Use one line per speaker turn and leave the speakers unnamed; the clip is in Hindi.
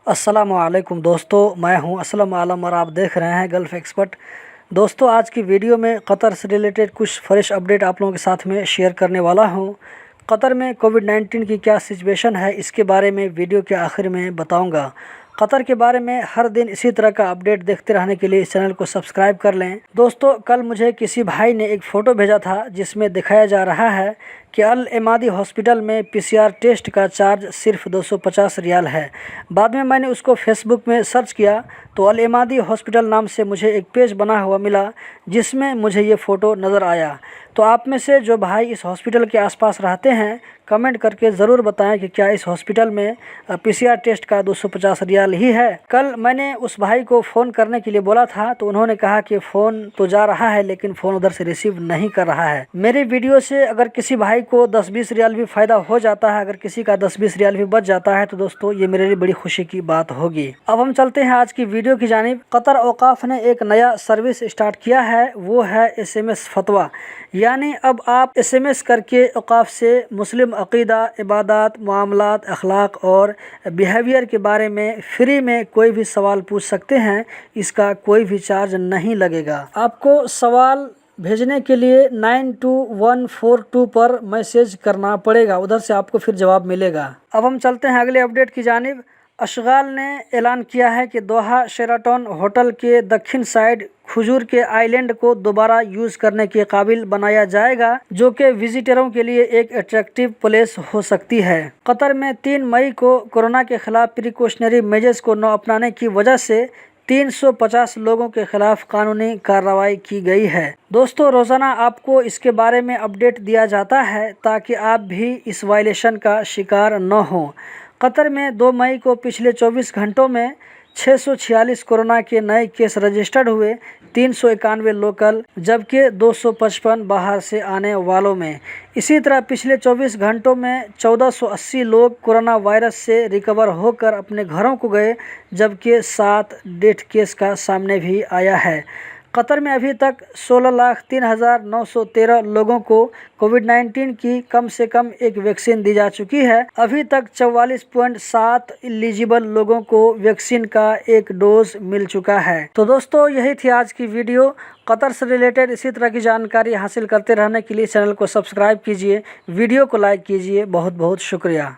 अस्सलामुअलैकुम दोस्तों, मैं हूं असलम आलम और आप देख रहे हैं गल्फ़ एक्सपर्ट। दोस्तों, आज की वीडियो में कतर से रिलेटेड कुछ फ्रेश अपडेट आप लोगों के साथ में शेयर करने वाला हूं। कतर में कोविड-19 की क्या सिचुएशन है, इसके बारे में वीडियो के आखिर में बताऊंगा। कतर के बारे में हर दिन इसी तरह का अपडेट देखते रहने के लिए इस चैनल को सब्सक्राइब कर लें। दोस्तों, कल मुझे किसी भाई ने एक फ़ोटो भेजा था जिसमें दिखाया जा रहा है कि अल एमादी हॉस्पिटल में पीसीआर टेस्ट का चार्ज सिर्फ 250 रियाल है। बाद में मैंने उसको फेसबुक में सर्च किया तो अल एमादी हॉस्पिटल नाम से मुझे एक पेज बना हुआ मिला जिसमें मुझे ये फ़ोटो नज़र आया। तो आप में से जो भाई इस हॉस्पिटल के आसपास रहते हैं, कमेंट करके ज़रूर बताएं कि क्या इस हॉस्पिटल में पीसीआर टेस्ट का 250 रियाल ही है। कल मैंने उस भाई को फ़ोन करने के लिए बोला था तो उन्होंने कहा कि फ़ोन तो जा रहा है लेकिन फ़ोन उधर से रिसीव नहीं कर रहा है। मेरी वीडियो से अगर किसी भाई को 10-20 रियाल भी फ़ायदा हो जाता है, अगर किसी का 10-20 रियाल भी बच जाता है तो दोस्तों ये मेरे लिए बड़ी खुशी की बात होगी। अब हम चलते हैं आज की वीडियो की जानिब। कतर औकाफ ने एक नया सर्विस स्टार्ट किया है, वो है SMS फतवा। यानी अब आप SMS करके औकाफ से मुस्लिम अक़ीदा, इबादत, मामलात, अखलाक और बिहेवियर के बारे में फ्री में कोई भी सवाल पूछ सकते हैं। इसका कोई भी चार्ज नहीं लगेगा। आपको सवाल भेजने के लिए 92142 पर मैसेज करना पड़ेगा, उधर से आपको फिर जवाब मिलेगा। अब हम चलते हैं अगले अपडेट की जानिब। अशगाल ने ऐलान किया है कि दोहा शेराटन होटल के दक्षिण साइड खजूर के आइलैंड को दोबारा यूज़ करने के काबिल बनाया जाएगा, जो कि विजिटरों के लिए एक अट्रैक्टिव प्लेस हो सकती है। कतर में 3 मई को कोरोना के खिलाफ प्रिकॉशनरी मेजर्स को न अपनाने की वजह से 350 लोगों के खिलाफ कानूनी कार्रवाई की गई है। दोस्तों, रोज़ाना आपको इसके बारे में अपडेट दिया जाता है ताकि आप भी इस वायलेशन का शिकार न हों। कतर में 2 मई को पिछले 24 घंटों में 646 कोरोना के नए केस रजिस्टर्ड हुए, 391 लोकल जबकि 255 बाहर से आने वालों में। इसी तरह पिछले 24 घंटों में 1480 लोग कोरोना वायरस से रिकवर होकर अपने घरों को गए, जबकि 7 डेथ केस का सामने भी आया है। कतर में अभी तक 16,03,913 लोगों को कोविड-19 की कम से कम एक वैक्सीन दी जा चुकी है। अभी तक 44.7 एलिजिबल लोगों को वैक्सीन का एक डोज मिल चुका है। तो दोस्तों, यही थी आज की वीडियो। कतर से रिलेटेड इसी तरह की जानकारी हासिल करते रहने के लिए चैनल को सब्सक्राइब कीजिए, वीडियो को लाइक कीजिए। बहुत बहुत शुक्रिया।